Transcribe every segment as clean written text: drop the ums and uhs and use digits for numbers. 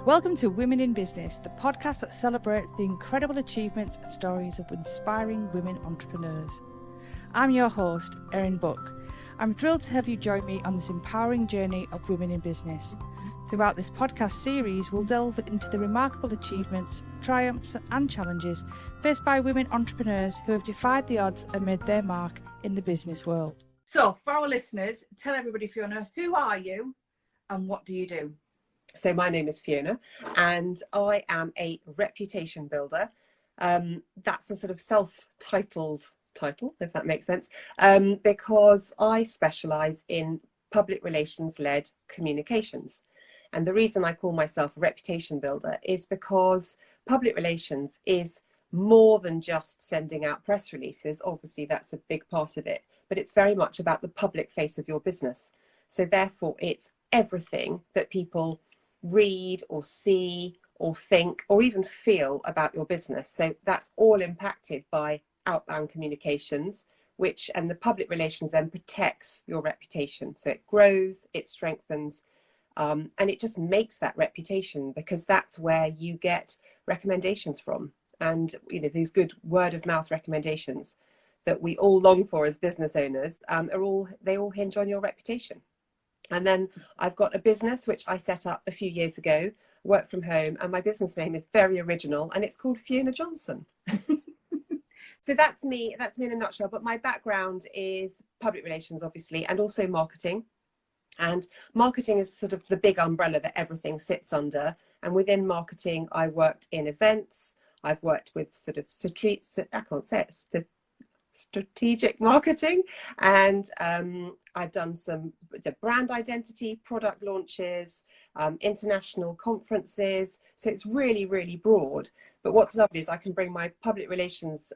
Welcome to Women in Business, the podcast that celebrates the incredible achievements and stories of inspiring women entrepreneurs. I'm your host, Erin Buck. I'm thrilled to have you join me on this empowering journey of women in business. Throughout this podcast series, we'll delve into the remarkable achievements, triumphs and challenges faced by women entrepreneurs who have defied the odds and made their mark in the business world. So, for our listeners, tell everybody, Fiona, who are you and what do you do? So my name is Fiona and I am a reputation builder. That's a sort of self-titled title, if that makes sense, because I specialise in public relations-led communications. And the reason I call myself a reputation builder is because public relations is more than just sending out press releases. Obviously, that's a big part of it, but it's very much about the public face of your business. So therefore, it's everything that people read or see or think or even feel about your business. So that's all impacted by outbound communications, and the public relations then protects your reputation. So it grows, it strengthens, and it just makes that reputation, because that's where you get recommendations from. And, you know, these good word of mouth recommendations that we all long for as business owners they all hinge on your reputation. And then I've got a business which I set up a few years ago, work from home, and my business name is very original and it's called Fiona Johnson. So that's me in a nutshell. But my background is public relations, obviously, and also marketing. And marketing is sort of the big umbrella that everything sits under. And within marketing, I worked in events. I've worked with sort of strategic marketing, and I've done some brand identity, product launches, international conferences. So it's really, really broad. But what's lovely is I can bring my public relations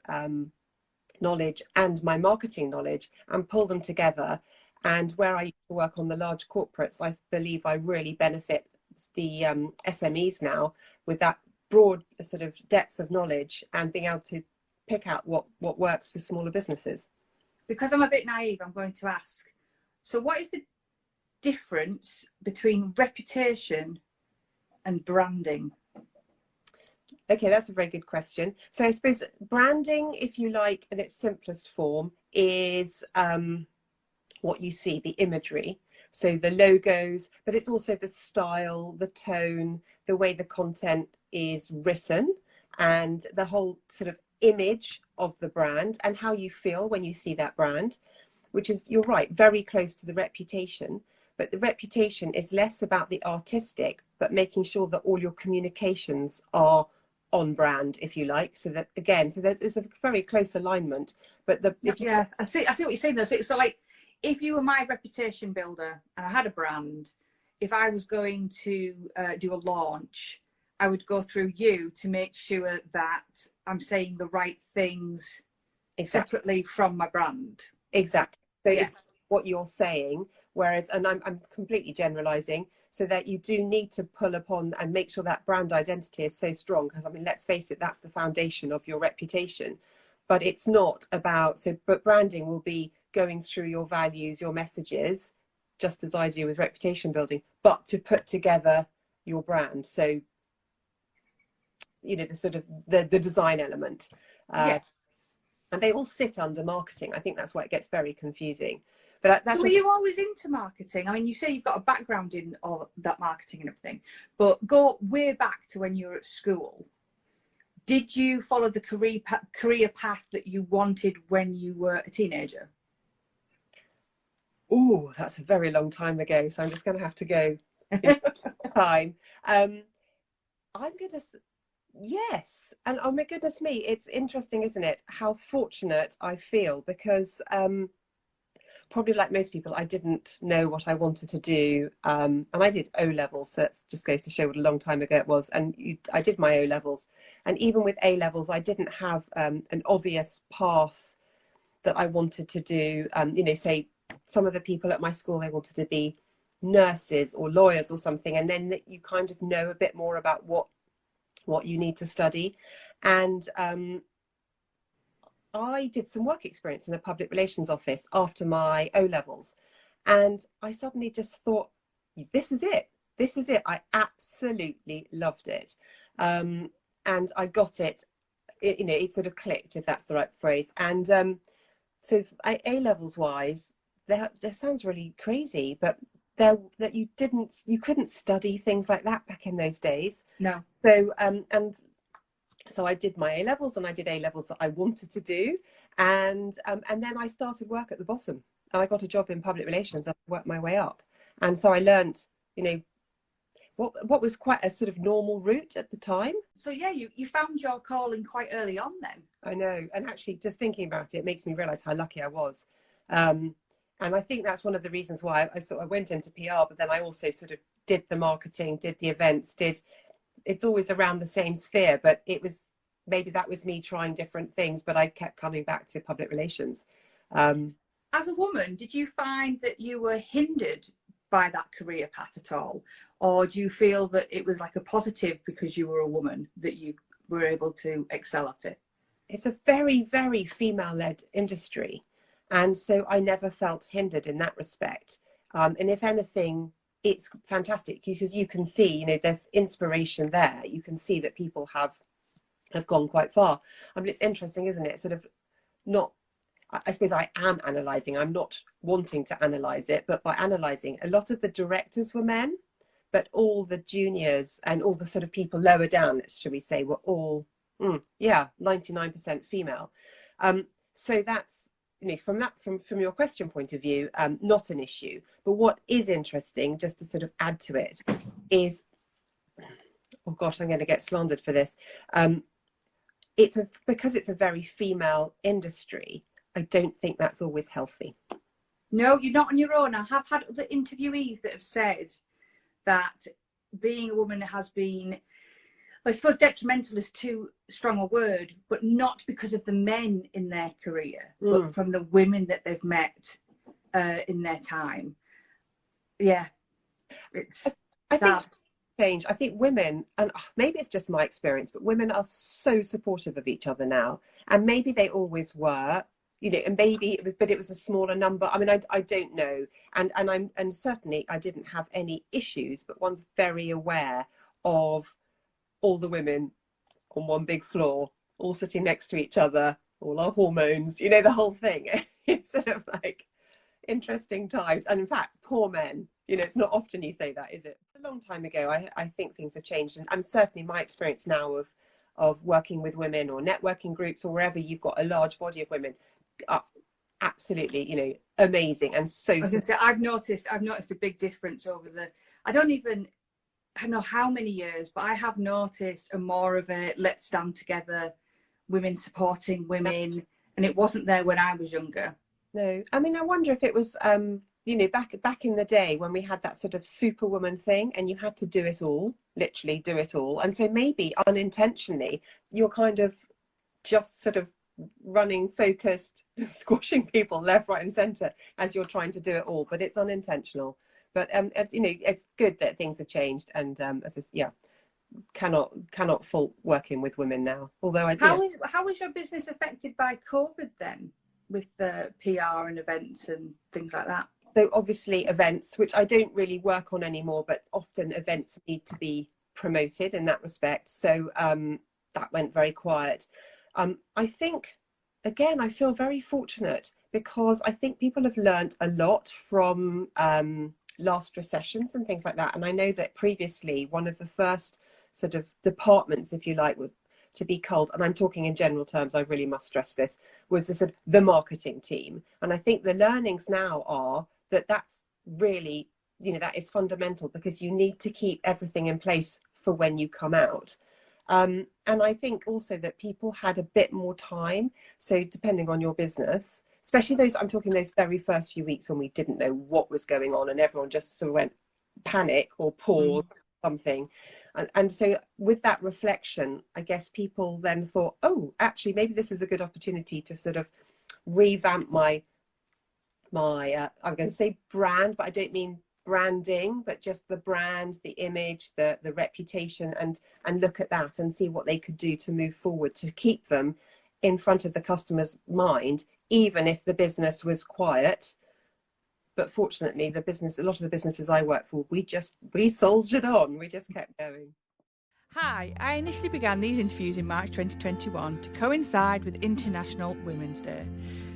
knowledge and my marketing knowledge and pull them together. And where I used to work on the large corporates, I believe I really benefit the SMEs now with that broad sort of depth of knowledge and being able to pick out what works for smaller businesses. Because I'm a bit naive, I'm going to ask, so what is the difference between reputation and branding? Okay, that's a very good question. So I suppose branding, if you like, in its simplest form, is what you see, the imagery. So the logos, but it's also the style, the tone, the way the content is written, and the whole sort of image of the brand and how you feel when you see that brand, which is, you're right, very close to the reputation. But the reputation is less about the artistic, but making sure that all your communications are on brand, if you like. So that, again, so there's a very close alignment. But I see what you're saying though. So like, if you were my reputation builder and I had a brand, if I was going to do a launch, I would go through you to make sure that I'm saying the right things separately from my brand. Exactly. So it's what you're saying, whereas, and I'm completely generalizing, so that you do need to pull upon and make sure that brand identity is so strong, because I mean, let's face it, that's the foundation of your reputation. But it's not about, but branding will be going through your values, your messages, just as I do with reputation building, but to put together your brand. So, you know, the sort of the design element, and they all sit under marketing. I think that's why it gets very confusing. But so were you always into marketing? I mean, you say you've got a background in all that marketing and everything, but go way back to when you were at school. Did you follow the career path that you wanted when you were a teenager? Oh, that's a very long time ago. So I'm just going to have to go time. I'm going to. Yes. And oh my goodness me, it's interesting, isn't it? How fortunate I feel, because probably like most people, I didn't know what I wanted to do. And I did O-levels. So it just goes to show what a long time ago it was. And I did my O-levels. And even with A-levels, I didn't have an obvious path that I wanted to do. You know, say some of the people at my school, they wanted to be nurses or lawyers or something. And then that you kind of know a bit more about what you need to study. And I did some work experience in a public relations office after my O-levels, and I suddenly just thought, this is it. this is it. I absolutely loved it. And I got it, you know, it sort of clicked, if that's the right phrase. And so A levels wise, that sounds really crazy, but that you couldn't study things like that back in those days. No. So and so I did my A levels, and I did A levels that I wanted to do, and then I started work at the bottom, and I got a job in public relations. I worked my way up, and so I learned, you know, what was quite a sort of normal route at the time. So yeah, you found your calling quite early on then. I know, and actually just thinking about it makes me realise how lucky I was. And I think that's one of the reasons why I went into PR, but then I also sort of did the marketing, did the events, it's always around the same sphere, but maybe that was me trying different things, but I kept coming back to public relations. As a woman, did you find that you were hindered by that career path at all? Or do you feel that it was like a positive because you were a woman that you were able to excel at it? It's a very, very female-led industry. And so I never felt hindered in that respect. And if anything, it's fantastic because you can see, you know, there's inspiration there. You can see that people have gone quite far. I mean, it's interesting, isn't it? Sort of not, I suppose I am analysing. I'm not wanting to analyse it, but by analysing, a lot of the directors were men, but all the juniors and all the sort of people lower down, shall we say, were all, 99% female. So that's, you know, from your question point of view, not an issue. But what is interesting, just to sort of add to it, is, oh gosh, I'm going to get slandered for this. Because it's a very female industry, I don't think that's always healthy. No, you're not on your own. I have had other interviewees that have said that being a woman has been, I suppose detrimental is too strong a word, but not because of the men in their career, but from the women that they've met in their time. Yeah, I think change. I think women, and maybe it's just my experience, but women are so supportive of each other now, and maybe they always were, you know, and but it was a smaller number. I mean, I don't know, and certainly I didn't have any issues, but one's very aware of all the women on one big floor, all sitting next to each other, all our hormones, you know, the whole thing. It's sort of like interesting times. And in fact, poor men, you know, it's not often you say that, is it? A long time ago, I think things have changed. And certainly my experience now of working with women or networking groups or wherever you've got a large body of women, are absolutely, you know, amazing. And so I was going to say, I've noticed a big difference over I don't know how many years, but I have noticed a more of a let's stand together, women supporting women, and it wasn't there when I was younger. No, I mean, I wonder if it was, you know, back in the day when we had that sort of superwoman thing, and you had to do it all, literally do it all, and so maybe unintentionally you're kind of just sort of running focused, squashing people left, right, and centre as you're trying to do it all, but it's unintentional. But you know, it's good that things have changed, and cannot fault working with women now. Although how was your business affected by COVID then, with the PR and events and things like that? So obviously events, which I don't really work on anymore, but often events need to be promoted in that respect. So that went very quiet. I think, again, I feel very fortunate because I think people have learnt a lot from last recessions and things like that. And I know that previously one of the first sort of departments, if you like, was to be culled, and I'm talking in general terms, I really must stress this, was the marketing team. And I think the learnings now are that that's really, you know, that is fundamental because you need to keep everything in place for when you come out. And I think also that people had a bit more time. So depending on your business, especially I'm talking those very first few weeks when we didn't know what was going on and everyone just sort of went panic or pause something. And so with that reflection, I guess people then thought, oh, actually, maybe this is a good opportunity to sort of revamp my I'm going to say brand, but I don't mean branding, but just the brand, the image, the reputation, and look at that and see what they could do to move forward to keep them in front of the customer's mind, even if the business was quiet. But fortunately, a lot of the businesses I work for, we soldiered on. We just kept going. Hi, I initially began these interviews in March 2021 to coincide with International Women's Day.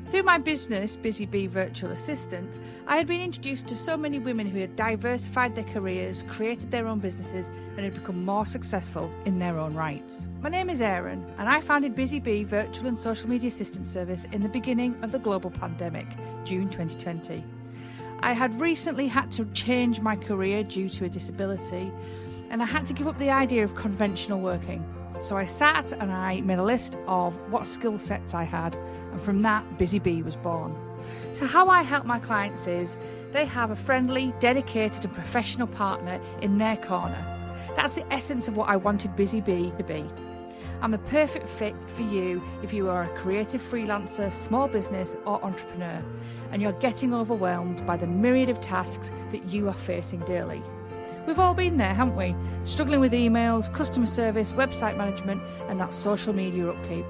Through my business, Busy Bee Virtual Assistant, I had been introduced to so many women who had diversified their careers, created their own businesses, and had become more successful in their own rights. My name is Erin, and I founded Busy Bee Virtual and Social Media Assistant Service in the beginning of the global pandemic, June 2020. I had recently had to change my career due to a disability, and I had to give up the idea of conventional working. So I sat and I made a list of what skill sets I had, and from that, Busy Bee was born. So how I help my clients is they have a friendly, dedicated and professional partner in their corner. That's the essence of what I wanted Busy Bee to be. I'm the perfect fit for you if you are a creative freelancer, small business or entrepreneur, and you're getting overwhelmed by the myriad of tasks that you are facing daily. We've all been there, haven't we? Struggling with emails, customer service, website management, and that social media upkeep.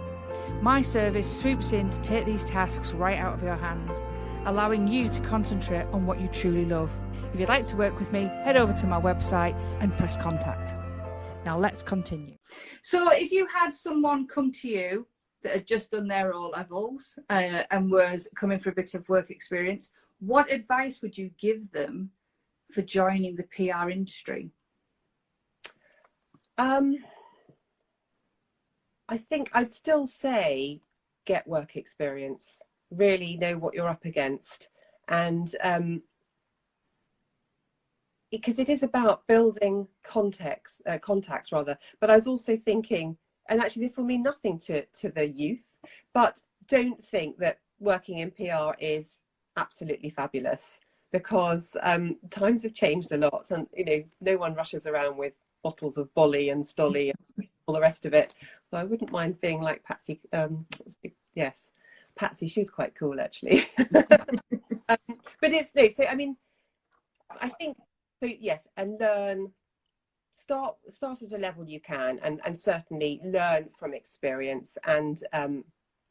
My service swoops in to take these tasks right out of your hands, allowing you to concentrate on what you truly love. If you'd like to work with me, head over to my website and press contact. Now let's continue. So if you had someone come to you that had just done their O-levels and was coming for a bit of work experience, what advice would you give them for joining the PR industry? I think I'd still say get work experience, really know what you're up against, and because it is about building contacts rather. But I was also thinking, and actually this will mean nothing to the youth, but don't think that working in PR is absolutely fabulous, because times have changed a lot, and no one rushes around with bottles of Bolly and Stolly and all the rest of it. So I wouldn't mind being like Patsy. Yes, Patsy, she was quite cool actually. But it's no. So I mean, I think so. Yes, and learn. Start at a level you can, and certainly learn from experience, and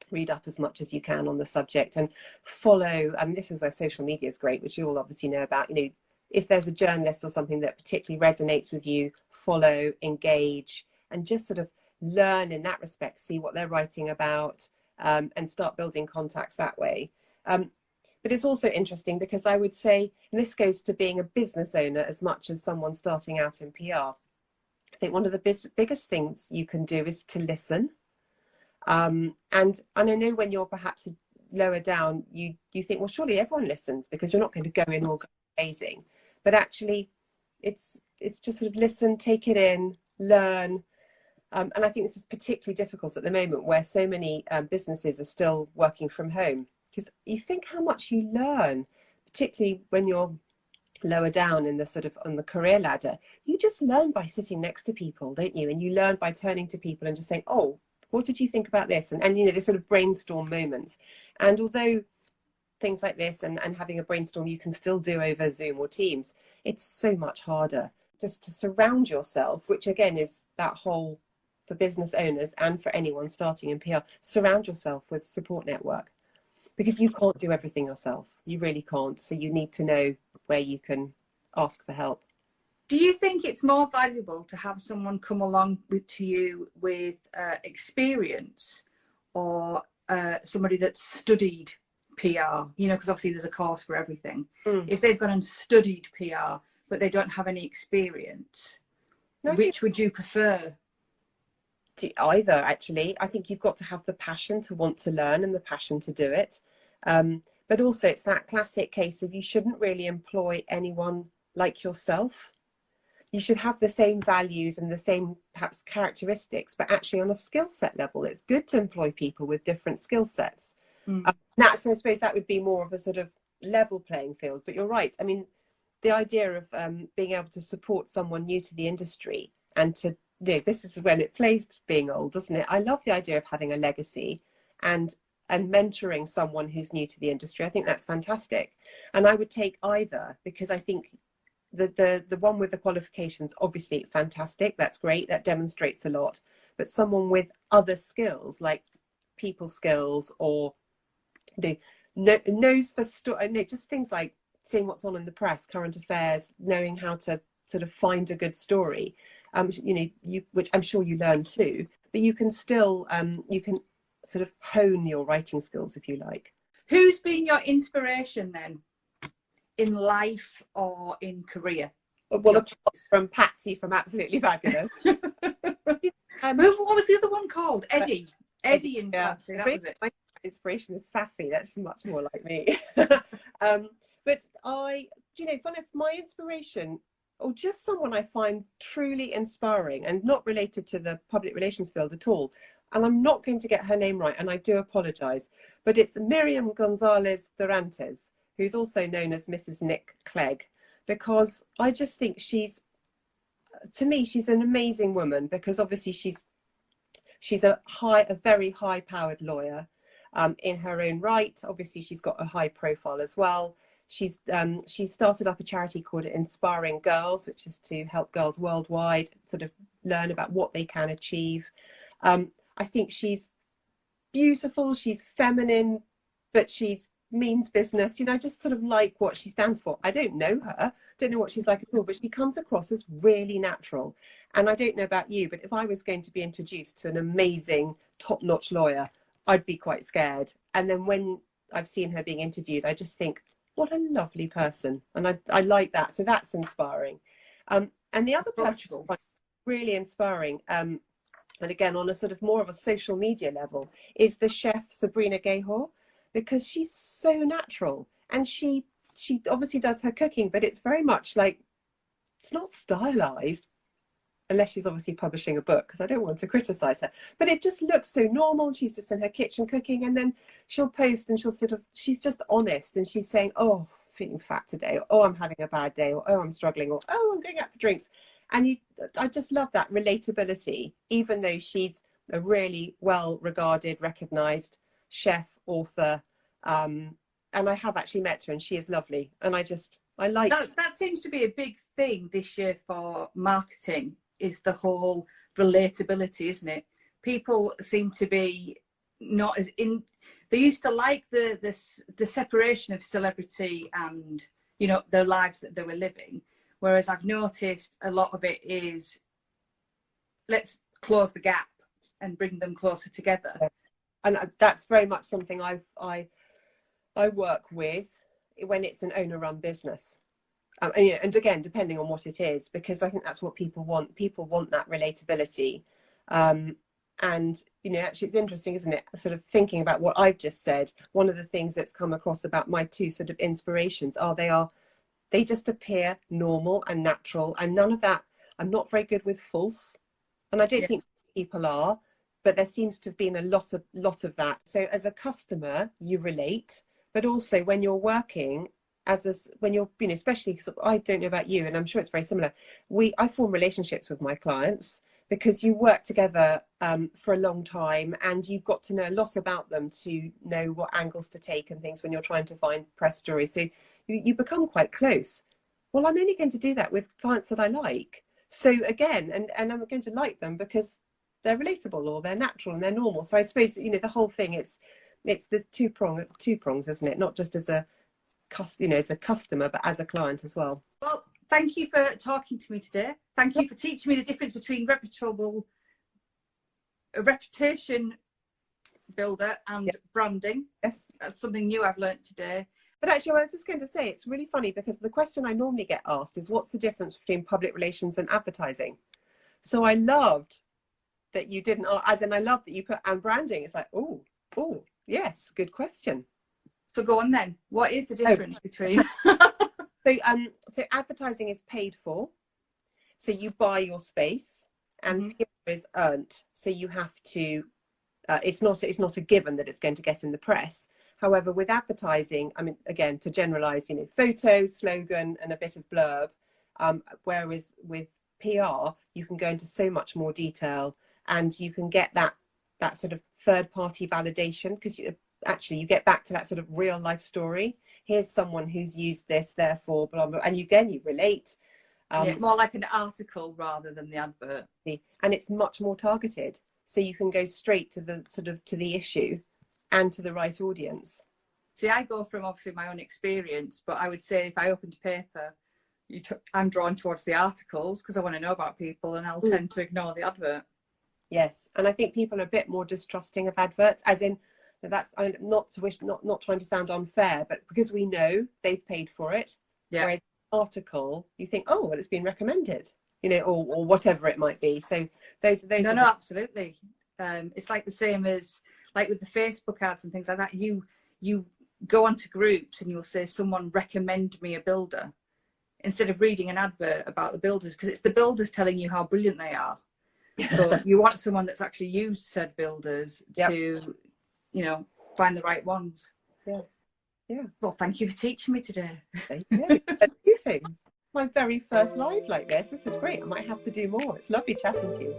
read up as much as you can on the subject, and follow. This is where social media is great, which you all obviously know about. If there's a journalist or something that particularly resonates with you, follow, engage, and just sort of learn in that respect, see what they're writing about, and start building contacts that way. But it's also interesting because I would say, and this goes to being a business owner as much as someone starting out in PR, I think one of the biggest things you can do is to listen. And I know when you're perhaps lower down, you think, well, surely everyone listens, because you're not going to go in all amazing. But actually, it's just sort of listen, take it in, learn. And I think this is particularly difficult at the moment, where so many businesses are still working from home, because you think how much you learn, particularly when you're lower down in the sort of on the career ladder. You just learn by sitting next to people, don't you? And you learn by turning to people and just saying, oh, what did you think about this? And this sort of brainstorm moments. And although things like this and having a brainstorm you can still do over Zoom or Teams, it's so much harder just to surround yourself, which again is that whole, for business owners and for anyone starting in PR, surround yourself with support network, because you can't do everything yourself. You really can't. So you need to know where you can ask for help. Do you think it's more valuable to have someone come along to you with experience, or somebody that's studied PR? Because obviously there's a course for everything. If they've gone and studied PR but they don't have any experience, which would you prefer? Either, actually. I think you've got to have the passion to want to learn and the passion to do it. But also it's that classic case of you shouldn't really employ anyone like yourself. You should have the same values and the same perhaps characteristics, but actually on a skill set level, it's good to employ people with different skill sets. So I suppose that would be more of a sort of level playing field. But you're right. I mean, the idea of being able to support someone new to the industry, and to, this is when it plays being old, doesn't it? I love the idea of having a legacy and mentoring someone who's new to the industry. I think that's fantastic. And I would take either, because I think the one with the qualifications, obviously fantastic. That's great. That demonstrates a lot. But someone with other skills, like people skills, or knows for just things like seeing what's on in the press, current affairs, knowing how to sort of find a good story, which I'm sure you learn too, but you can still, you can sort of hone your writing skills, if you like. Who's been your inspiration then, in life or in career? Well, apart from Patsy from Absolutely Fabulous. What was the other one called? Eddie and Patsy, that was it. My inspiration is Safi. That's much more like me. But one of my inspiration, or just someone I find truly inspiring and not related to the public relations field at all, and I'm not going to get her name right, and I do apologise, but it's Miriam Gonzalez Dorantes, who's also known as Mrs. Nick Clegg, because I just think to me, she's an amazing woman, because obviously she's a very high-powered lawyer in her own right. Obviously, she's got a high profile as well. She's started up a charity called Inspiring Girls, which is to help girls worldwide sort of learn about what they can achieve. I think she's beautiful, she's feminine, but she's means business. I just sort of like what she stands for. I don't know her, don't know what she's like at all, but she comes across as really natural. And I don't know about you, but if I was going to be introduced to an amazing, top-notch lawyer, I'd be quite scared. And then when I've seen her being interviewed, I just think, what a lovely person. And I like that. So that's inspiring. And the other person really inspiring, and again, on a sort of more of a social media level, is the chef Sabrina Gayhor, because she's so natural. And she obviously does her cooking, but it's very much like, it's not stylized, unless she's obviously publishing a book, because I don't want to criticize her, but it just looks so normal. She's just in her kitchen cooking, and then she'll post and she's just honest, and she's saying, oh, feeling fat today, or oh, I'm having a bad day, or oh, I'm struggling, or oh, I'm going out for drinks. And I just love that relatability, even though she's a really well regarded, recognized chef, author, and I have actually met her, and she is lovely. And I like that seems to be a big thing this year for marketing, is the whole relatability, isn't it? People seem to be not as in. They used to like the separation of celebrity and their lives that they were living, whereas I've noticed a lot of it is, let's close the gap and bring them closer together. And that's very much something I work with when it's an owner-run business. And again, depending on what it is, because I think that's what people want. People want that relatability. And, actually it's interesting, isn't it? Sort of thinking about what I've just said, one of the things that's come across about my two sort of inspirations they just appear normal and natural, and none of that. I'm not very good with false, and I don't think people are, but there seems to have been a lot of that. So as a customer, you relate, but also when you're working when you're, especially because I don't know about you, and I'm sure it's very similar. I form relationships with my clients because you work together for a long time, and you've got to know a lot about them to know what angles to take and things when you're trying to find press stories. So you become quite close. Well, I'm only going to do that with clients that I like. So again, and I'm going to like them because they're relatable, or they're natural and they're normal. So I suppose, the whole thing, it's there's two prongs, isn't it? Not just as a customer, but as a client as well. Well, thank you for talking to me today. Thank you for teaching me the difference between a reputation builder and branding. Yes. That's something new I've learned today. But actually, I was just going to say, it's really funny because the question I normally get asked is, what's the difference between public relations and advertising? So I loved that you didn't, as in I love that you put and branding. It's like, oh, yes, good question. So go on then. What is the difference between? So advertising is paid for. So you buy your space, and PR is earned. So you have to. It's not a given that it's going to get in the press. However, with advertising, I mean, again, to generalize, photo, slogan, and a bit of blurb. Whereas with PR, you can go into so much more detail, and you can get that sort of third-party validation, because you get back to that sort of real life story. Here's someone who's used this, therefore, blah, blah, and you relate. More like an article rather than the advert. And it's much more targeted. So you can go straight to the issue and to the right audience. See, I go from obviously my own experience, but I would say if I opened a paper, I'm drawn towards the articles because I want to know about people, and I'll tend to ignore the advert. Yes, and I think people are a bit more distrusting of adverts, as in that's not trying to sound unfair, but because we know they've paid for it. Yeah. Whereas article, you think, oh well, it's been recommended, you know, or whatever it might be. So those no, absolutely. It's like the same as like with the Facebook ads and things like that. You go onto groups and you'll say someone recommend me a builder instead of reading an advert about the builders, because it's the builders telling you how brilliant they are. But you want someone that's actually used said builders to, you know, find the right ones. Yeah. Well, thank you for teaching me today. Yeah, a few things. My very first live like this. This is great. I might have to do more. It's lovely chatting to you.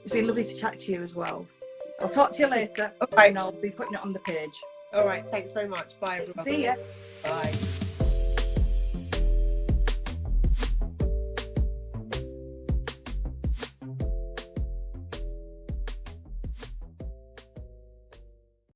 It's been lovely to chat to you as well. I'll talk to you later. Okay. And I'll be putting it on the page. All right. Thanks very much. Bye, everyone. See ya. Bye.